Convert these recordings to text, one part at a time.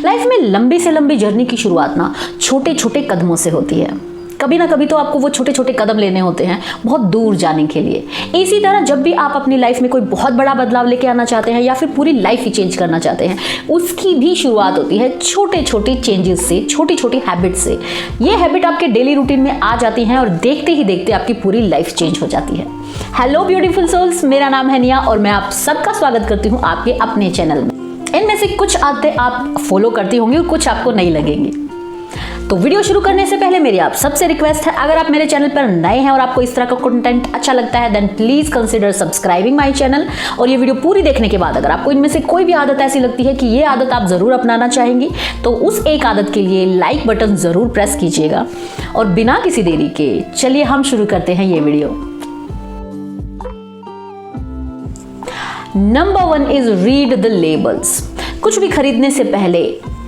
Life में लंबी से लंबी जर्नी की शुरुआत ना छोटे छोटे कदमों से होती है। कभी ना कभी तो आपको वो छोटे छोटे कदम लेने होते हैं बहुत दूर जाने के लिए। इसी तरह जब भी आप अपनी लाइफ में कोई बहुत बड़ा बदलाव लेके आना चाहते हैं या फिर पूरी लाइफ ही चेंज करना चाहते हैं, उसकी भी शुरुआत होती है छोटे छोटे चेंजेस से, छोटी छोटी हैबिट से। ये हैबिट आपके डेली रूटीन में आ जाती हैं और देखते ही देखते आपकी पूरी लाइफ चेंज हो जाती है। हेलो ब्यूटीफुल सोल्स, मेरा नाम है निया और मैं आप सबका स्वागत करती हूँ आपके अपने चैनल में। इनमें से कुछ आदतें आप फॉलो करती होंगी और कुछ आपको नहीं लगेंगी। तो वीडियो शुरू करने से पहले मेरी आप सबसे रिक्वेस्ट है, अगर आप मेरे चैनल पर नए हैं और आपको इस तरह का कंटेंट अच्छा लगता है then please consider subscribing my channel. और ये वीडियो पूरी देखने के बाद अगर आपको इनमें से कोई भी आदत ऐसी लगती है कि ये आदत आप जरूर अपनाना चाहेंगी तो उस एक आदत के लिए लाइक बटन जरूर प्रेस कीजिएगा। और बिना किसी देरी के चलिए हम शुरू करते हैं ये video. Number 1 is read the labels. कुछ भी खरीदने से पहले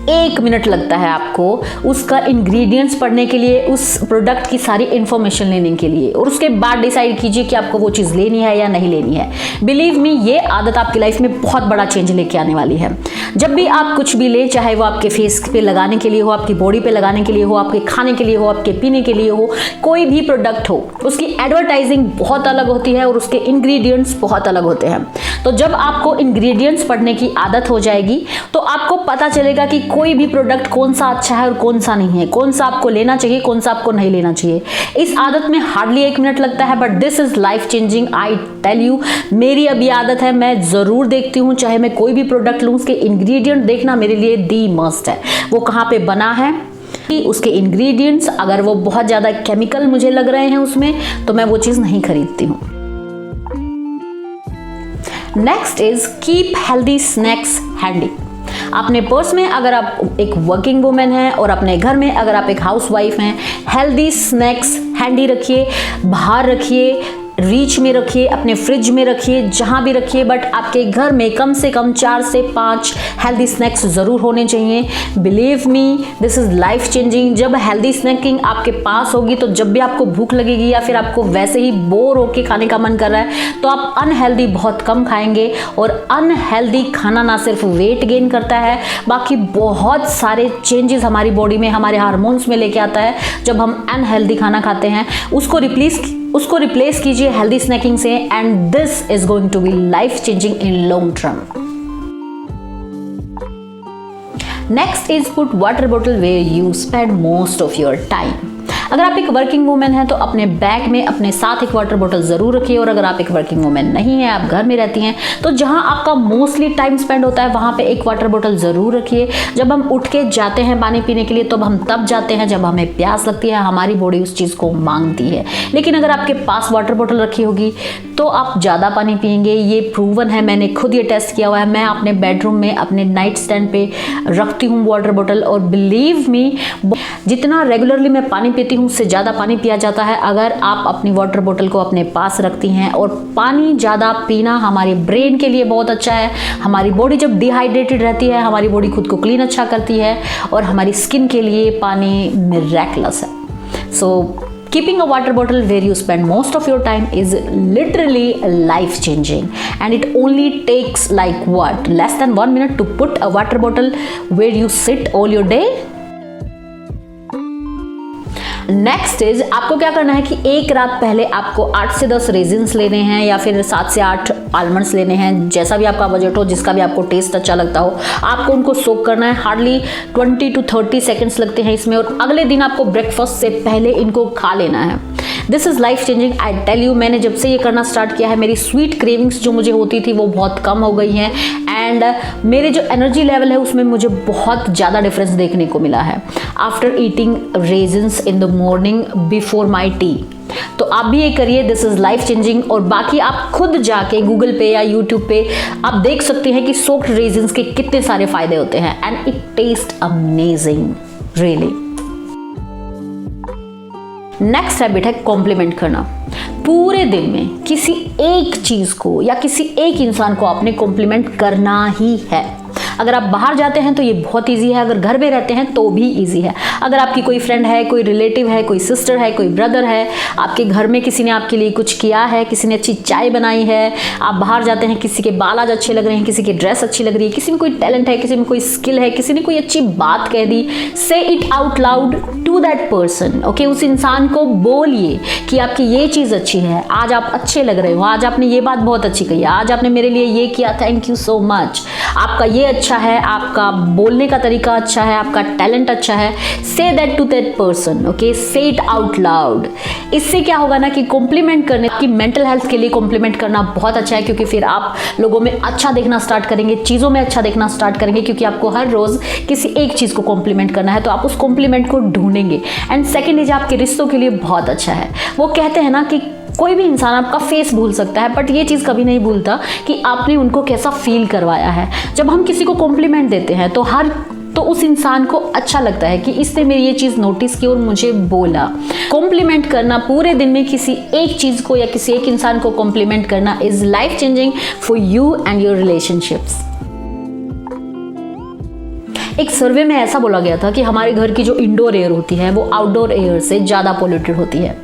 1 मिनट लगता है आपको उसका इंग्रेडिएंट्स पढ़ने के लिए, उस प्रोडक्ट की सारी इंफॉर्मेशन लेने के लिए, और उसके बाद डिसाइड कीजिए कि आपको वो चीज़ लेनी है या नहीं लेनी है। बिलीव मी, ये आदत आपकी लाइफ में बहुत बड़ा चेंज लेके आने वाली है। जब भी आप कुछ भी लें, चाहे वो आपके फेस पे लगाने के लिए हो, आपकी बॉडी पे लगाने के लिए हो, आपके खाने के लिए हो, आपके पीने के लिए हो, कोई भी प्रोडक्ट हो, उसकी एडवर्टाइजिंग बहुत अलग होती है और उसके इंग्रेडिएंट्स बहुत अलग होते हैं। तो जब आपको इंग्रेडिएंट्स पढ़ने की आदत हो जाएगी तो आपको पता चलेगा कि कोई भी प्रोडक्ट कौन सा अच्छा है और कौन सा नहीं है, कौन सा आपको लेना चाहिए, कौन सा आपको नहीं लेना चाहिए। इस आदत में हार्डली 1 मिनट लगता है, but this is life changing, I tell you. मेरी अभी आदत है, मैं जरूर देखती हूँ, चाहे मैं कोई भी प्रोडक्ट लूँ, उसके इंग्रेडिएंट देखना मेरे लिए दी मस्ट है। वो कहाँ पे बना है, उसके इंग्रेडिएंट्स, अगर वो बहुत ज्यादा केमिकल मुझे लग रहे हैं उसमें तो मैं वो चीज नहीं खरीदती हूँ। Next is keep healthy snacks handy. अपने पर्स में अगर आप एक वर्किंग वुमेन हैं और अपने घर में अगर आप एक हाउसवाइफ हैं, हेल्दी स्नैक्स हैंडी रखिए, बाहर रखिए, रीच में रखिए, अपने फ्रिज में रखिए, जहां भी रखिए, बट आपके घर में कम से कम 4 से 5 हेल्दी स्नैक्स जरूर होने चाहिए। Believe me, this is life changing. जब हेल्दी स्नैकिंग आपके पास होगी तो जब भी आपको भूख लगेगी या फिर आपको वैसे ही बोर होके खाने का मन कर रहा है तो आप अनहेल्दी बहुत कम खाएंगे। और अनहेल्दी खाना ना सिर्फ वेट गेन करता है, बाकी बहुत सारे चेंजेस हमारी बॉडी में, हमारे हार्मोन्स में लेके आता है। जब हम अनहेल्दी खाना खाते हैं उसको रिप्लेस कीजिए हेल्दी स्नैकिंग से, and this is going to be life changing in long term. Next is put water bottle where you spend most of your time. अगर आप एक वर्किंग वुमेन हैं तो अपने बैग में अपने साथ एक वाटर बॉटल जरूर रखिए, और अगर आप एक वर्किंग वुमेन नहीं है, आप घर में रहती हैं, तो जहां आपका मोस्टली टाइम स्पेंड होता है वहां पे एक वाटर बॉटल जरूर रखिए। जब हम उठ के जाते हैं पानी पीने के लिए तो हम तब जाते हैं जब हमें प्यास लगती है, हमारी बॉडी उस चीज को मांगती है। लेकिन अगर आपके पास वाटर बॉटल रखी होगी तो आप ज्यादा पानी पिएंगे। ये प्रूवन है, मैंने खुद ये टेस्ट किया हुआ है। मैं अपने बेडरूम में अपने नाइट स्टैंड पे रखती हूँ वाटर बॉटल, और बिलीव मी, जितना रेगुलरली मैं पानी पीती हूँ उससे ज़्यादा पानी पिया जाता है अगर आप अपनी वाटर बोतल को अपने पास रखती हैं। और पानी ज़्यादा पीना हमारे ब्रेन के लिए बहुत अच्छा है। हमारी बॉडी जब डिहाइड्रेटेड रहती है, हमारी बॉडी खुद को क्लीन अच्छा करती है, और हमारी स्किन के लिए पानी मिरेकलस है। सो keeping a water bottle where you spend most of your time is literally life changing, and it only takes like what, less than 1 minute to put a water bottle where you sit all your day. Next is, आपको क्या करना है कि एक रात पहले आपको 8 से 10 रेजिन्स लेने हैं या फिर 7 से 8 आलमंड्स लेने हैं, जैसा भी आपका बजट हो, जिसका भी आपको टेस्ट अच्छा लगता हो। आपको उनको सोक करना है, हार्डली 20 to 30 सेकेंड्स लगते हैं इसमें, और अगले दिन आपको ब्रेकफास्ट से पहले इनको खा लेना है। This is life changing, I tell you. मैंने जब से ये करना स्टार्ट किया है, मेरी स्वीट क्रेविंग्स जो मुझे होती थी वो बहुत कम हो गई हैं, एंड मेरे जो एनर्जी लेवल है उसमें मुझे बहुत ज़्यादा डिफरेंस देखने को मिला है after eating resins in the morning before my T. तो आप भी ये करिए, दिस इज लाइफ चेंजिंग। और बाकी आप खुद जाके गूगल पे या यूट्यूब पे आप देख सकते हैं कि सोक्ड रेजिन्स के कितने सारे फायदे होते हैं, and it taste amazing really. Next habit है कॉम्प्लीमेंट करना। पूरे दिन में किसी एक चीज को या किसी एक इंसान को आपने कॉम्प्लीमेंट करना ही है। अगर आप बाहर जाते हैं तो ये बहुत ईजी है, अगर घर में रहते हैं तो भी ईजी है। अगर आपकी कोई फ्रेंड है, कोई रिलेटिव है, कोई सिस्टर है, कोई ब्रदर है, आपके घर में किसी ने आपके लिए कुछ किया है, किसी ने अच्छी चाय बनाई है, आप बाहर जाते हैं, किसी के बाल आज अच्छे लग रहे हैं, किसी की ड्रेस अच्छी लग रही है, किसी में कोई टैलेंट है, किसी में कोई स्किल है, किसी ने कोई अच्छी बात कह दी, say it out loud to that person. Okay, उस इंसान को बोलिए कि आपकी ये चीज़ अच्छी है, आज आप अच्छे लग रहे हो, आज आपने ये बात बहुत अच्छी कही, आज आपने मेरे लिए ये किया, थैंक यू सो मच, आपका ये अच्छा है, आपका बोलने का तरीका अच्छा है, आपका टैलेंट अच्छा है। Say that to that person. Okay, say it out loud. इससे क्या होगा ना कि कॉम्प्लीमेंट करने की, मेंटल हेल्थ के लिए कॉम्प्लीमेंट करना बहुत अच्छा है, क्योंकि फिर आप लोगों में अच्छा देखना स्टार्ट करेंगे, चीज़ों में अच्छा देखना स्टार्ट करेंगे, क्योंकि आपको हर रोज़ किसी एक चीज़ को कॉम्प्लीमेंट करना है, तो आप उस कॉम्प्लीमेंट को ढूंढेंगे। एंड सेकेंड इज आपके रिश्तों के लिए बहुत अच्छा है। वो कहते हैं ना कि कोई भी इंसान आपका फेस भूल सकता है, बट ये चीज़ कभी नहीं भूलता कि आपने उनको कैसा फील करवाया है। जब हम किसी को कॉम्प्लीमेंट देते हैं तो उस इंसान को अच्छा लगता है कि इसने मेरी ये चीज़ नोटिस की और मुझे बोला। कॉम्प्लीमेंट करना, पूरे दिन में किसी एक चीज़ को या किसी एक इंसान को कॉम्प्लीमेंट करना is life changing for you and your relationships. एक सर्वे में ऐसा बोला गया था कि हमारे घर की जो इंडोर एयर होती है वो आउटडोर एयर से ज़्यादा पॉल्यूटेड होती है।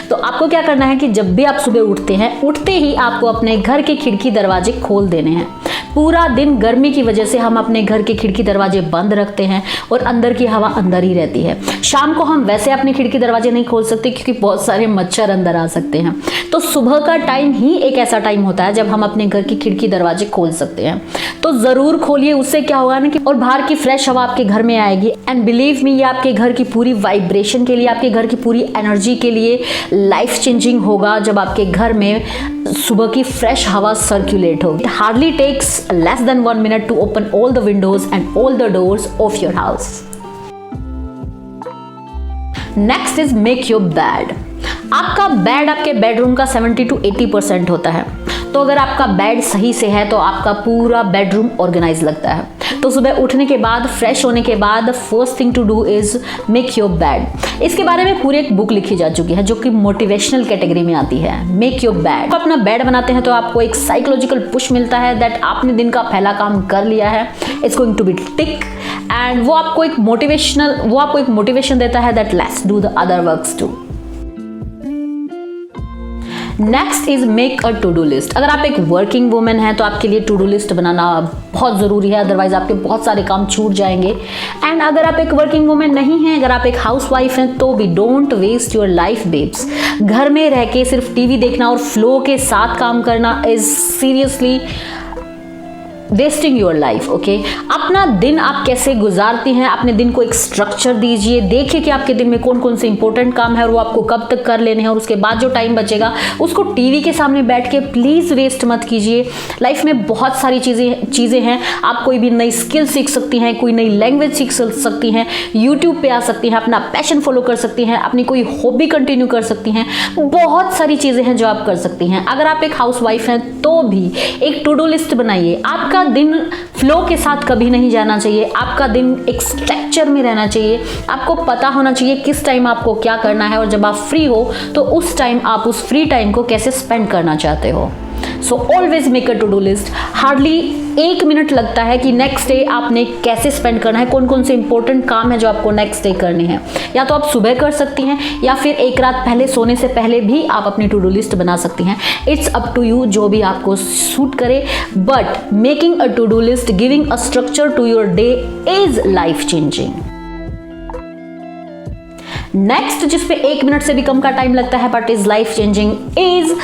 तो आपको क्या करना है कि जब भी आप सुबह उठते हैं, उठते ही आपको अपने घर के खिड़की दरवाजे खोल देने हैं। पूरा दिन गर्मी की वजह से हम अपने घर के खिड़की दरवाजे बंद रखते हैं और अंदर की हवा अंदर ही रहती है। शाम को हम वैसे अपने खिड़की दरवाजे नहीं खोल सकते क्योंकि बहुत सारे मच्छर अंदर आ सकते हैं। तो सुबह का टाइम ही एक ऐसा टाइम होता है जब हम अपने घर की खिड़की दरवाजे खोल सकते हैं। तो ज़रूर खोलिए, उससे क्या होगा ना कि और बाहर की फ्रेश हवा आपके घर में आएगी। एंड बिलीव मी, ये आपके घर की पूरी वाइब्रेशन के लिए, आपके घर की पूरी एनर्जी के लिए लाइफ चेंजिंग होगा जब आपके घर में सुबह की फ्रेश हवा सर्कुलेट होगी। It hardly takes less than 1 minute to open all the windows and all the doors of your house. Next is make your bed. आपका बेड आपके बेडरूम का 70 to 80% होता है। तो अगर आपका बेड सही से है तो आपका पूरा बेडरूम ऑर्गेनाइज लगता है। तो सुबह उठने के बाद, फ्रेश होने के बाद first thing to do is make your bed. इसके बारे में पूरी एक बुक लिखी जा चुकी है जो कि मोटिवेशनल कैटेगरी में आती है। Make your bed. अपना बेड बनाते हैं तो आपको एक साइकोलॉजिकल पुश मिलता है दैट आपने दिन का पहला काम कर लिया है, it's going to be tick. And वो आपको एक मोटिवेशन देता है that let's do the other works too. Next is make a to do list. अगर आप एक वर्किंग वुमेन हैं तो आपके लिए टू डू लिस्ट बनाना बहुत ज़रूरी है, अदरवाइज आपके बहुत सारे काम छूट जाएंगे। एंड अगर आप एक वर्किंग वुमेन नहीं हैं, अगर आप एक हाउस वाइफ हैं, तो भी don't waste your life babes. घर में रह के सिर्फ टीवी देखना और फ्लो के साथ काम करना is seriously wasting your life. Okay, अपना दिन आप कैसे गुजारती हैं, अपने दिन को एक स्ट्रक्चर दीजिए। देखिए कि आपके दिन में कौन कौन से इंपॉर्टेंट काम है और वो आपको कब तक कर लेने हैं, और उसके बाद जो टाइम बचेगा उसको टीवी के सामने बैठ के प्लीज़ वेस्ट मत कीजिए। लाइफ में बहुत सारी चीज़ें हैं। आप कोई भी नई स्किल सीख सकती हैं, कोई नई लैंग्वेज सीख सकती हैं, यूट्यूब पे आ सकती हैं, अपना पैशन फॉलो कर सकती हैं, अपनी कोई हॉबी कंटिन्यू कर सकती हैं। बहुत सारी चीज़ें हैं जो आप कर सकती हैं। अगर आप एक हाउस वाइफ हैं तो भी एक टू डू लिस्ट बनाइए। आपका दिन फ्लो के साथ कभी नहीं जाना चाहिए। आपका दिन एक स्ट्रक्चर में रहना चाहिए। आपको पता होना चाहिए किस टाइम आपको क्या करना है, और जब आप फ्री हो तो उस टाइम आप उस फ्री टाइम को कैसे स्पेंड करना चाहते हो। So always make a to do list. Hardly 1 minute लगता है कि नेक्स्ट डे आपने कैसे स्पेंड करना है, कौन कौन से इंपॉर्टेंट काम है जो आपको नेक्स्ट डे करने हैं। या तो आप सुबह कर सकती हैं या फिर एक रात पहले सोने से पहले भी आप अपनी टू डू लिस्ट बना सकती हैं। इट्स अप टू यू, जो भी आपको सूट करे। But making a to do list, giving a structure to your day is life changing. Next, जिसपे 1 मिनट से भी कम का टाइम लगता है but is life changing, is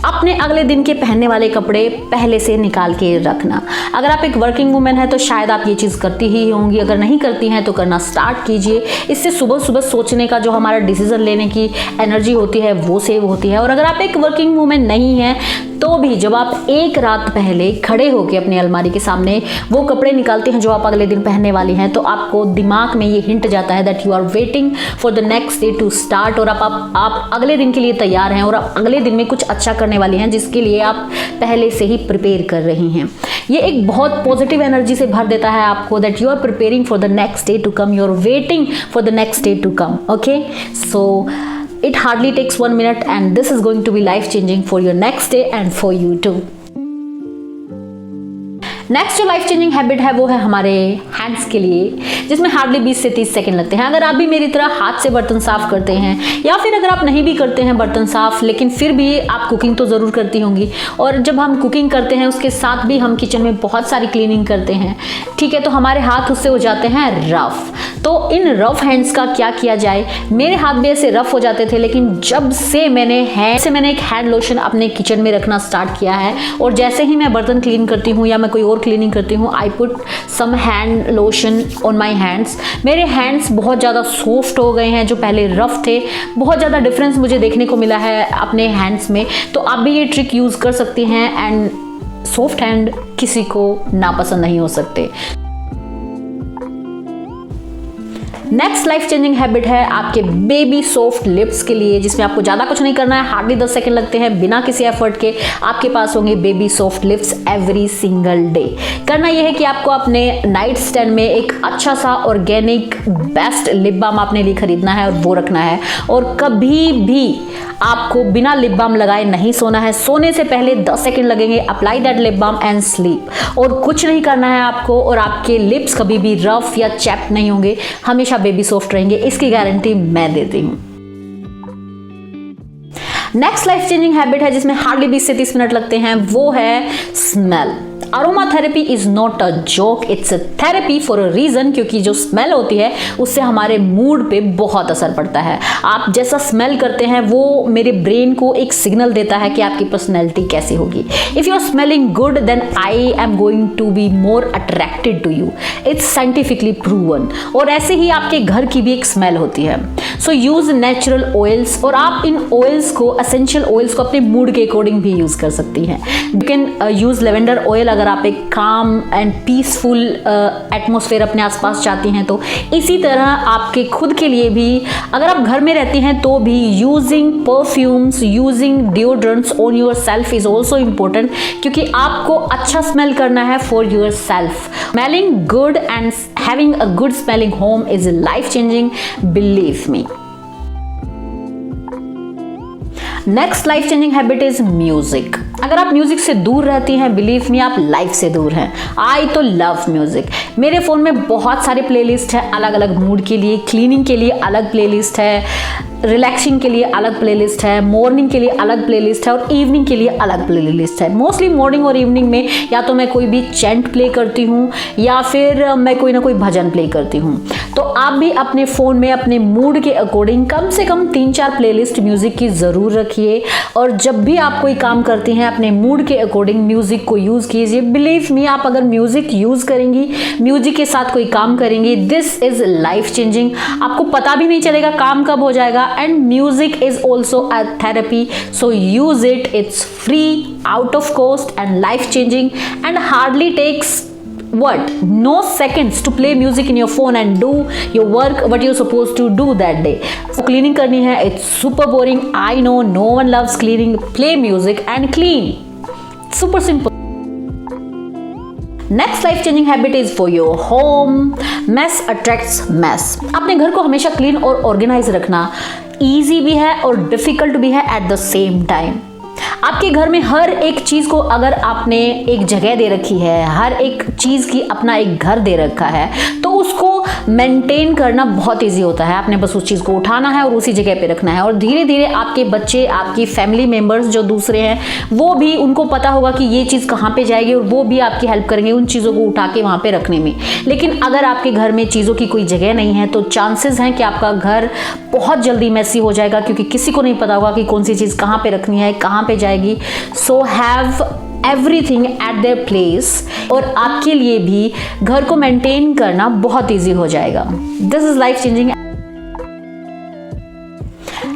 अपने अगले दिन के पहनने वाले कपड़े पहले से निकाल के रखना। अगर आप एक वर्किंग वुमेन है तो शायद आप ये चीज़ करती ही होंगी। अगर नहीं करती हैं तो करना स्टार्ट कीजिए। इससे सुबह सुबह सोचने का जो हमारा डिसीजन लेने की एनर्जी होती है वो सेव होती है। और अगर आप एक वर्किंग वुमेन नहीं हैं तो भी जब आप एक रात पहले खड़े होकर अपनी अलमारी के सामने वो कपड़े निकालते हैं जो आप अगले दिन पहनने वाली हैं, तो आपको दिमाग में ये हिंट जाता है that you are waiting for the next day to start. और आप अगले दिन के लिए तैयार हैं और आप अगले दिन में कुछ अच्छा करने वाली हैं जिसके लिए आप पहले से ही प्रिपेयर कर रही हैं। ये एक बहुत पॉजिटिव एनर्जी से भर देता है आपको that you are preparing for the next day to come, you are waiting for the next day to come. Okay, so it hardly takes 1 minute and this is going to be life changing for your next day and for you too. Next जो life changing habit है वो है हमारे hands के लिए, जिसमें hardly 20 से 30 second लगते हैं। अगर आप भी मेरी तरह हाथ से बर्तन साफ करते हैं, या फिर अगर आप नहीं भी करते हैं बर्तन साफ, लेकिन फिर भी आप कुकिंग तो ज़रूर करती होंगी, और जब हम कुकिंग करते हैं उसके साथ भी हम किचन में बहुत सारी क्लीनिंग करते हैं, ठीक है, तो हमारे हाथ उससे हो जाते हैं रफ। तो इन रफ हैंड्स का क्या किया जाए? मेरे हाथ भी ऐसे रफ हो जाते थे, लेकिन जब से मैंने एक हैंड लोशन अपने किचन में रखना स्टार्ट किया है, और जैसे ही मैं बर्तन क्लीन करती हूँ या मैं कोई और क्लीनिंग करती हूँ, I put some hand lotion on my hands, मेरे हैंड्स बहुत ज़्यादा सॉफ्ट हो गए हैं। जो पहले रफ थे, बहुत ज़्यादा डिफरेंस मुझे देखने को मिला है अपने हैंड्स में। तो आप भी ये ट्रिक यूज़ कर सकती हैं, एंड सॉफ्ट हैंड किसी को नापसंद नहीं हो सकते। नेक्स्ट लाइफ चेंजिंग हैबिट है आपके बेबी सॉफ्ट लिप्स के लिए, जिसमें आपको ज़्यादा कुछ नहीं करना है, हार्डली 10 सेकंड लगते हैं। बिना किसी एफर्ट के आपके पास होंगे baby soft lips every single day. करना यह है कि आपको अपने नाइट स्टैंड में एक अच्छा सा ऑर्गेनिक बेस्ट लिप बाम अपने लिए खरीदना है और वो रखना है, और कभी भी आपको बिना लिप बाम लगाए नहीं सोना है। सोने से पहले 10 सेकंड लगेंगे, apply that lip balm and sleep. और कुछ नहीं करना है आपको, और आपके लिप्स कभी भी रफ या चैप्ड नहीं होंगे, हमेशा बेबी सॉफ्ट रहेंगे, इसकी गारंटी मैं देती हूं। नेक्स्ट लाइफ चेंजिंग हैबिट है जिसमें हार्डली 20 से 30 मिनट लगते हैं, वो है smell. Aromatherapy is not a joke, it's a therapy for a reason, क्योंकि जो स्मेल होती है उससे हमारे मूड पे बहुत असर पड़ता है। आप जैसा स्मेल करते हैं वो मेरे ब्रेन को एक सिग्नल देता है कि आपकी पर्सनैलिटी कैसी होगी। If you are smelling good then I am going to be more attracted to you, it's scientifically proven. और ऐसे ही आपके घर की भी एक स्मेल होती है। सो यूज नेचुरल ऑयल्स, और आप इन ऑयल्स को, एसेंशियल ऑयल्स को अपने मूड के अकॉर्डिंग भी यूज कर सकती हैं। You can use lavender oil अगर आप एक काम एंड पीसफुल एटमॉस्फेयर अपने आसपास चाहती हैं तो। इसी तरह आपके खुद के लिए भी, अगर आप घर में रहती हैं तो भी, using perfumes, using deodorants on your self is also important, क्योंकि आपको अच्छा स्मेल करना है for your self. Smelling good and having a good smelling home is life changing, believe me. Next life changing habit is music. अगर आप music से दूर रहती हैं, बिलीव मी, आप लाइफ से दूर हैं। आई तो लव म्यूजिक। मेरे फ़ोन में बहुत सारे प्लेलिस्ट है, अलग अलग मूड के लिए। क्लीनिंग के लिए अलग प्लेलिस्ट है, रिलैक्सिंग के लिए अलग प्लेलिस्ट है, मॉर्निंग के लिए अलग प्लेलिस्ट है, और इवनिंग के लिए अलग प्लेलिस्ट है। मोस्टली मॉर्निंग और इवनिंग में या तो मैं कोई भी चैंट प्ले करती हूँ या फिर मैं कोई ना कोई भजन प्ले करती हूँ। तो आप भी अपने फ़ोन में अपने मूड के अकॉर्डिंग कम से कम 3-4 प्लेलिस्ट म्यूज़िक की ज़रूर रखिए, और जब भी आप कोई काम करती हैं अपने मूड के अकॉर्डिंग म्यूज़िक को यूज़ कीजिए। बिलीव मी, आप अगर म्यूज़िक यूज़ करेंगी, म्यूज़िक के साथ कोई काम करेंगी, दिस इज़ लाइफ चेंजिंग। आपको पता भी नहीं चलेगा काम कब हो जाएगा। And music is also a therapy, so use it. It's free, out of cost and life changing, and hardly takes no seconds to play music in your phone and do your work what you're supposed to do that day. So cleaning करनी है, it's super boring, I know, no one loves cleaning. Play music and clean. Super simple. Next life changing habit is for your home. Mess attracts mess. अपने घर को हमेशा clean और organise रखना easy भी है और डिफिकल्ट भी है एट द सेम टाइम। आपके घर में हर एक चीज़ को अगर आपने एक जगह दे रखी है, हर एक चीज़ की अपना एक घर दे रखा है, तो उसको मेंटेन करना बहुत इजी होता है। आपने बस उस चीज़ को उठाना है और उसी जगह पे रखना है, और धीरे धीरे आपके बच्चे, आपकी फैमिली मेम्बर्स जो दूसरे हैं, वो भी, उनको पता होगा कि ये चीज़ कहाँ पे जाएगी, और वो भी आपकी हेल्प करेंगे उन चीज़ों को उठा के वहाँ पे रखने में। लेकिन अगर आपके घर में चीज़ों की कोई जगह नहीं है तो चांसेस हैं कि आपका घर बहुत जल्दी मैसी हो जाएगा, क्योंकि किसी को नहीं पता होगा कि कौन सी चीज़ कहाँ पे रखनी है, कहाँ पे जाएगी। So have everything at their place, और आपके लिए भी घर को मेंटेन करना बहुत इजी हो जाएगा। This is life changing.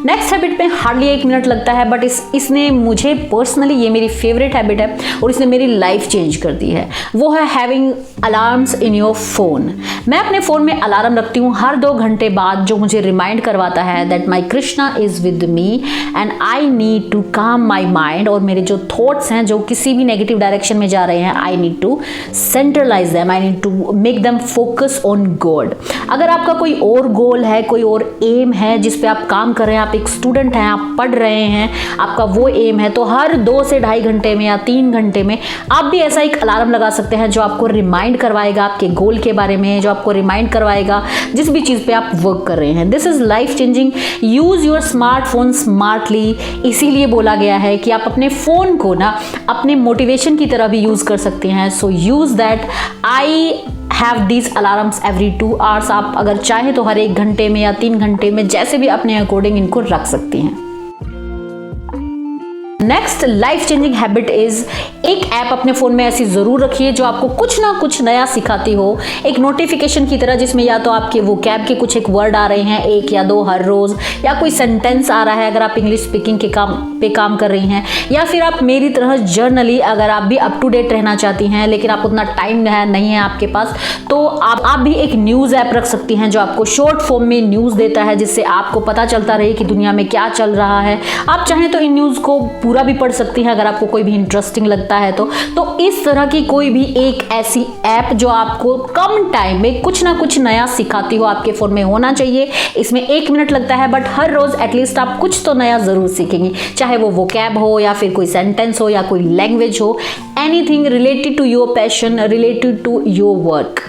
Next habit में हार्डली 1 मिनट लगता है, बट इसने मुझे पर्सनली, ये मेरी फेवरेट हैबिट है और इसने मेरी लाइफ चेंज कर दी है। वो है having alarms in your phone. मैं अपने फ़ोन में अलार्म रखती हूँ हर 2 घंटे बाद, जो मुझे रिमाइंड करवाता है that my Krishna is with me and I need to calm my mind. और मेरे जो थॉट्स हैं जो किसी भी नेगेटिव डायरेक्शन में जा रहे हैं, I need to centralize them, I need to make them focus on God. अगर आपका कोई और गोल है, कोई और एम है जिस पे आप काम कर रहे हैं, आप एक स्टूडेंट हैं, आप पढ़ रहे हैं, आपका वो एम है, तो हर 2 से ढाई घंटे में या 3 घंटे में आप भी ऐसा एक अलार्म लगा सकते हैं जो आपको रिमाइंड करवाएगा आपके गोल के बारे में, जो आपको रिमाइंड करवाएगा जिस भी चीज़ पे आप वर्क कर रहे हैं। This is life changing. Use your smartphone smartly. इसीलिए बोला गया है कि आप अपने फ़ोन को ना अपने मोटिवेशन की तरह भी यूज़ कर सकते हैं। So use that. I have these alarms every 2 hours. आप अगर चाहें तो हर 1 घंटे में या 3 घंटे में, जैसे भी अपने अकॉर्डिंग इनको रख सकती हैं। Next life changing habit is, एक ऐप अपने फ़ोन में ऐसी ज़रूर रखिए जो आपको कुछ ना कुछ नया सिखाती हो, एक नोटिफिकेशन की तरह, जिसमें या तो आपके वो कैब के कुछ एक वर्ड आ रहे हैं, 1 या 2 हर रोज़, या कोई सेंटेंस आ रहा है अगर आप इंग्लिश स्पीकिंग के काम कर रही हैं, या फिर आप मेरी तरह जर्नली अगर आप भी अप टू डेट रहना चाहती हैं लेकिन आप उतना टाइम नहीं है आपके पास, तो आप भी एक न्यूज़ ऐप रख सकती हैं जो आपको शॉर्ट फॉर्म में न्यूज़ देता है, जिससे आपको पता चलता रहे कि दुनिया में क्या चल रहा है। आप चाहें तो इन न्यूज़ को पूरा भी पढ़ सकती हैं अगर आपको कोई भी इंटरेस्टिंग लगता है तो इस तरह की कोई भी एक ऐसी ऐप जो आपको कम टाइम में कुछ ना कुछ नया सिखाती हो, आपके फ़ोन में होना चाहिए। इसमें 1 मिनट लगता है, बट हर रोज़ एटलीस्ट आप कुछ तो नया ज़रूर सीखेंगी, चाहे वो वोकैब हो या फिर कोई सेंटेंस हो या कोई लैंग्वेज हो, anything related to your passion, related to your work.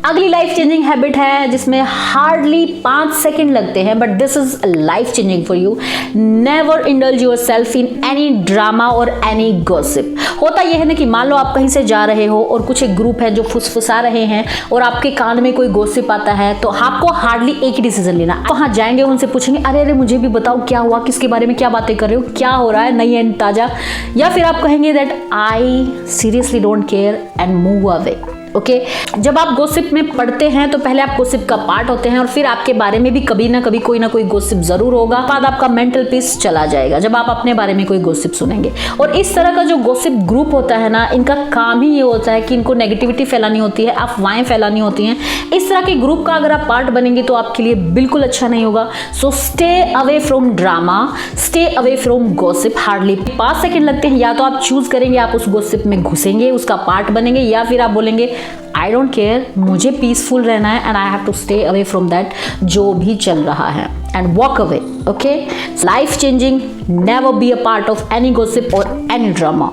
अगली लाइफ चेंजिंग हैबिट है जिसमें हार्डली 5 सेकेंड लगते हैं, but this is life changing for you. Never indulge yourself in any drama और एनी गॉसिप। होता यह है ना कि मान लो आप कहीं से जा रहे हो और कुछ एक ग्रुप है जो फुसफुसा रहे हैं और आपके कान में कोई गॉसिप आता है, तो आपको हार्डली एक ही डिसीजन लेना। वहां जाएंगे, उनसे पूछेंगे अरे अरे मुझे भी बताओ क्या हुआ, किसके बारे में क्या बातें कर रहे हो, क्या हो रहा है, नई एंड ताजा। या फिर आप कहेंगे that I seriously don't care and move away. Okay, जब आप गॉसिप में पढ़ते हैं तो पहले आप गॉसिप का पार्ट होते हैं और फिर आपके बारे में भी कभी ना कभी कोई ना कोई गॉसिप जरूर होगा। बाद आपका मेंटल पीस चला जाएगा जब आप अपने बारे में कोई गॉसिप सुनेंगे। और इस तरह का जो गॉसिप ग्रुप होता है ना, इनका काम ही ये होता है कि इनको नेगेटिविटी फैलानी होती है, अफवाहें फैलानी होती हैं। इस तरह के ग्रुप का अगर आप पार्ट बनेंगे तो आपके लिए बिल्कुल अच्छा नहीं होगा। So stay away from drama, stay away from gossip. Hardly 5 second लगते हैं। या तो आप चूज करेंगे, आप उस गॉसिप में घुसेंगे, उसका पार्ट बनेंगे, या फिर आप बोलेंगे आई डोंट केयर, मुझे पीसफुल रहना है and I have to stay away from that जो भी चल रहा है, and walk away. Okay, life changing, never be a part of any gossip और एनी ड्रामा।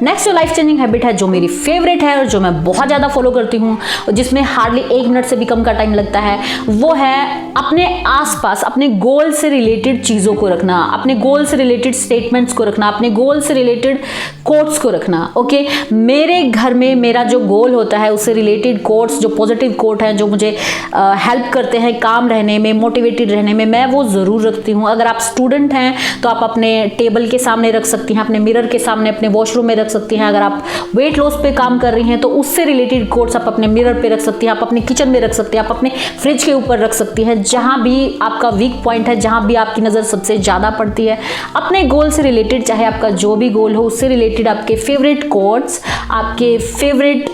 नेक्स्ट जो लाइफ चेंजिंग हैबिट है, जो मेरी फेवरेट है और जो मैं बहुत ज़्यादा फॉलो करती हूँ, जिसमें हार्डली 1 मिनट से भी कम का टाइम लगता है, वो है अपने आसपास अपने गोल से रिलेटेड चीज़ों को रखना, अपने गोल से रिलेटेड स्टेटमेंट्स को रखना, अपने गोल से रिलेटेड कोट्स को रखना। ओके, मेरे घर में मेरा जो गोल होता है उससे रिलेटेड कोट्स, जो पॉजिटिव कोट हैं, जो मुझे हेल्प करते हैं काम रहने में, मोटिवेटेड रहने में, मैं वो ज़रूर रखती हूँ। अगर आप स्टूडेंट हैं तो आप अपने टेबल के सामने रख सकती हैं, अपने मिरर के सामने, अपने वॉशरूम में सकती हैं। अगर आप वेट लॉस पे काम कर रही हैं तो उससे रिलेटेड कोट्स आप अपने मिरर पे रख सकती हैं, आप अपने किचन में रख सकते हैं, आप अपने फ्रिज के ऊपर रख सकती हैं, जहां भी आपका वीक पॉइंट है, जहां भी आपकी नज़र सबसे ज़्यादा पड़ती है। अपने गोल से रिलेटेड, चाहे आपका जो भी गोल हो, उससे रिलेटेड आपके फेवरेट कोट्स, आपके फेवरेट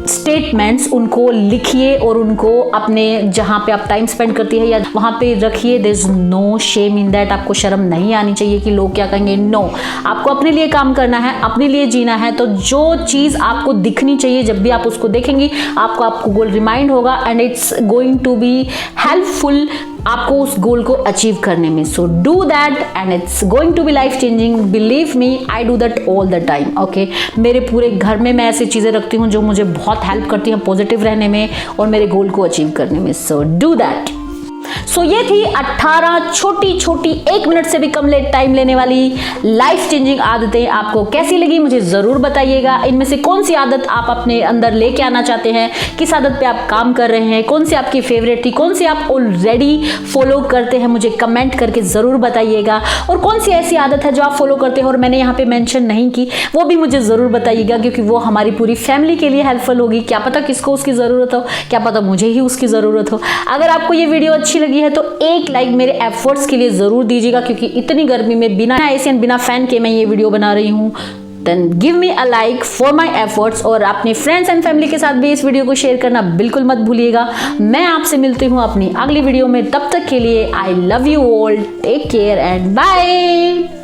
स्टेटमेंट्स, उनको लिखिए और उनको अपने जहाँ पे आप टाइम स्पेंड करती है या वहाँ पे रखिए। There is no shame in that. आपको शर्म नहीं आनी चाहिए कि लोग क्या कहेंगे। नो, आपको अपने लिए काम करना है, अपने लिए जीना है। तो जो चीज़ आपको दिखनी चाहिए, जब भी आप उसको देखेंगी आपको गोल रिमाइंड होगा and it's going to be helpful आपको उस गोल को अचीव करने में। So do that and it's going to be life changing. Believe me, I do that all the time. Okay, मेरे पूरे घर में मैं ऐसी चीज़ें रखती हूँ जो मुझे बहुत हेल्प करती हैं पॉजिटिव रहने में और मेरे गोल को अचीव करने में। So do that. सो ये थी 18 छोटी छोटी 1 मिनट से भी कम टाइम लेने वाली लाइफ चेंजिंग आदतें। आपको कैसी लगी मुझे ज़रूर बताइएगा। इनमें से कौन सी आदत आप अपने अंदर लेके आना चाहते हैं, किस आदत पे आप काम कर रहे हैं, कौन सी आपकी फेवरेट थी, कौन सी आप ऑलरेडी फॉलो करते हैं, मुझे कमेंट करके ज़रूर बताइएगा। और कौन सी ऐसी आदत है जो आप फॉलो करते हो और मैंने यहाँ पे मेंशन नहीं की, वो भी मुझे ज़रूर बताइएगा, क्योंकि वो हमारी पूरी फैमिली के लिए हेल्पफुल होगी। क्या पता किसको उसकी ज़रूरत हो, क्या पता मुझे ही उसकी ज़रूरत हो। अगर आपको ये वीडियो अच्छी लगी है तो एक लाइक मेरे एफर्ट्स के लिए ज़रूर दीजिएगा, क्योंकि इतनी गर्मी में बिना एसी एंड बिना फैन के मैं ये वीडियो बना रही हूँ। Then give me a like for my efforts, और अपने फ्रेंड्स एंड फैमिली के साथ भी इस वीडियो को शेयर करना बिल्कुल मत भूलिएगा। मैं आपसे मिलती हूँ अपनी अगली वीडियो में, तब तक के लिए I love you all, take care and bye.